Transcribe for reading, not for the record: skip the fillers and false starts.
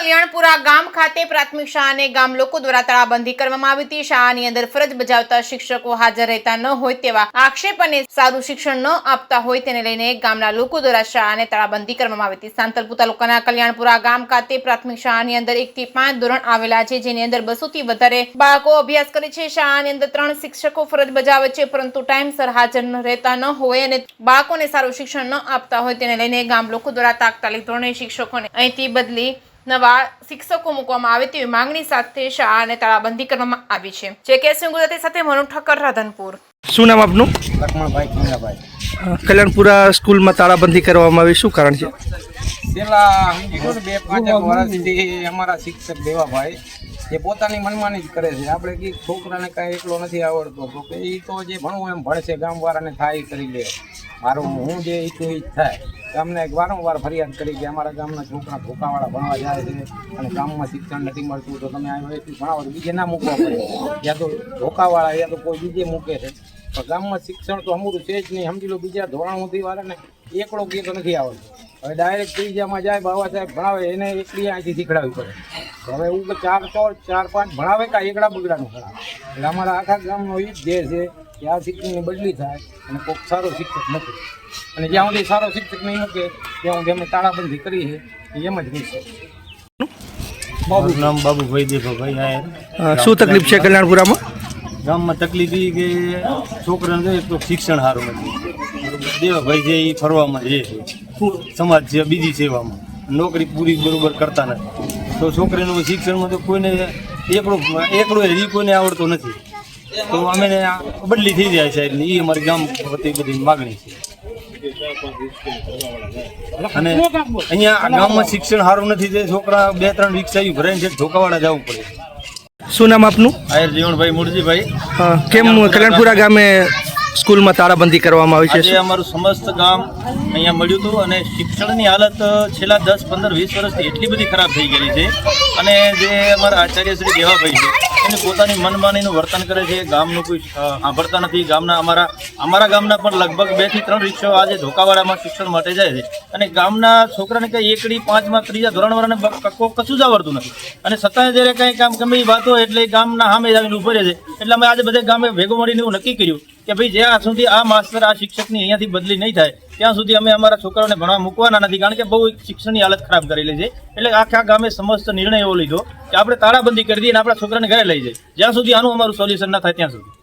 કલ્યાણપુરા ગામ ખાતે પ્રાથમિક શાળાને ગામ લોકો દ્વારા તાળાબંધી કરવામાં આવી હતી। શાળાની અંદર ફરજ બજાવતા શિક્ષકો હાજર રહેતા ન હોય તેવા આક્ષેપ અને સારું શિક્ષણ ન આપતા હોય તેને લઈને ગામના લોકો દ્વારા શાળાને તાળાબંધી કરવામાં આવી હતી। સાંતલપુર તાલુકાના કલ્યાણપુરા ગામ ખાતે પ્રાથમિક શાળાની અંદર 1 થી 5 ધોરણ આવેલા છે, જેની અંદર 200 થી વધારે બાળકો અભ્યાસ કરે છે। શાળાની અંદર 3 શિક્ષકો ફરજ બજાવે છે, પરંતુ ટાઈમસર હાજર રહેતા ન હોય અને બાળકોને સારું શિક્ષણ ન આપતા હોય તેને લઈને ગામ લોકો દ્વારા તાત્કાલિક ધોરણે શિક્ષકોને અહીંથી બદલી નવા શિક્ષકો મૂકવામાં આવે તેવી માંગણી સાથે શાળાને તાળાબંધી કરવામાં આવી છે। જેકેએસયુ ગુજરાતી સાથે મનુ ઠક્કર, રાધનપુર। શું નામ આપનું? લક્ષ્મણભાઈ કિંગાભાઈ। કલ્યાણપુરા સ્કૂલમાં તાળાબંધી કરવામાં આવી, શું કારણ છે? છેલ્લા 2-5 વર્ષથી અમારા શિક્ષક દેવાભાઈ એ પોતાની મનમાની જ કરે છે। આપણે કે છોકરાને કાંઈ એકલો નથી આવડતો તો કે એ તો જે ભણવું એમ ભણશે, ગામવાળાને થાય કરી લે, મારું હું જે ઈચ્છું એ જ થાય। અમને વારંવાર ફરિયાદ કરી કે અમારા ગામના છોકરા ધોકાવાળા ભણવા જાય છે અને ગામમાં શિક્ષણ નથી મળતું, તો તમે આવ્યો એટલું ભણાવો તો બીજે ના મૂકવા પડે, યા તો ધોકાવાળા યા તો કોઈ બીજે મૂકે છે, પણ ગામમાં શિક્ષણ તો અમરું છે જ નહીં। સમજી લો બીજા ધોરણ સુધી વાળાને એકડો કે તો નથી આવડતું, હવે ડાયરેક્ટ ત્રીજામાં જાય બાબા સાહેબ ભણાવે એને એકલી અહીંથી શીખડાવવી પડે। હવે એવું કે 4-5 ભણાવે કાં એકડા બગડાનું ભણાવે, એટલે અમારા આખા ગામનો એ જ ધ્યેય છે કે આ શિક્ષણની બદલી થાય અને કોઈક સારો શિક્ષક મૂકે, અને જ્યાં સુધી સારો શિક્ષક નહીં મૂકે ત્યાં સુધી અમે તાળાબંધી કરી છે એમ જ રહેશે। મારું નામ બાબુભાઈ દેભાભાઈ આયર। શું તકલીફ છે કલ્યાણપુરામાં? ગામમાં તકલીફ એ કે છોકરાને એક તો શિક્ષણ સારું નથી, દેવાભાઈ છે એ ફરવામાં જે છે સમાજ છે બીજી સેવામાં, નોકરી પૂરી બરોબર કરતા નથી, તો છોકરીનું શિક્ષણમાં તો કોઈને એકડો હજી કોઈને આવડતો નથી, તો અમે બદલી થઈ જાય સાહેબ ને એ અમારી ગામ વતી બધી માગણી છે। અને અહીંયા ગામમાં શિક્ષણ સારું નથી, તે છોકરા 2-3 રિક્ષા ભરાઈને છે ધોકાવાળા જવું પડે। શું નામ આપનું? આયર જીવણભાઈ મૂળજીભાઈ। કેમ કલ્યાણપુરા ગામે સ્કૂલમાં તાળાબંધી કરવામાં આવી આજે છે? અમારું સમસ્ત ગામ અહીંયા મળ્યું હતું અને શિક્ષણની હાલત છેલ્લા 10-15-20 વર્ષથી એટલી બધી ખરાબ થઈ ગયેલી છે, અને જે અમારા આચાર્ય શ્રી દેવાભાઈ છે એને પોતાની મનમાનીનું વર્તન કરે છે, ગામનું કોઈ સાંભળતા નથી। અમારા ગામના પણ લગભગ 2 થી 3 રિક્ષાઓ આજે ધોકાવાળામાં શિક્ષણ માટે જાય છે, અને ગામના છોકરાને કંઈ એકડી 5માં 3જા ધોરણવાળાને કશું જ આવડતું નથી, અને છતાં જ્યારે કંઈ કામ ગમે એ વાત હોય એટલે ગામના સામે આવીને ઉભો રહે છે। એટલે અમે આજે બધા ગામે ભેગું મળીને એવું નક્કી કર્યું કે ભાઈ જ્યાં સુધી આ માસ્ટર આ શિક્ષકની અહીંયાથી બદલી નહીં થાય ત્યાં સુધી અમે અમારા છોકરાઓને ભણવા મૂકવાના નથી, કારણ કે બહુ શિક્ષણની હાલત ખરાબ કરેલી છે। એટલે આખા ગામે સમસ્ત નિર્ણય એવો લીધો કે આપણે તાળાબંધી કરી દઈએ અને આપણા છોકરાને ઘરે લઈ જઈએ, જ્યાં સુધી આનું અમારું સોલ્યુશન ના થાય ત્યાં સુધી।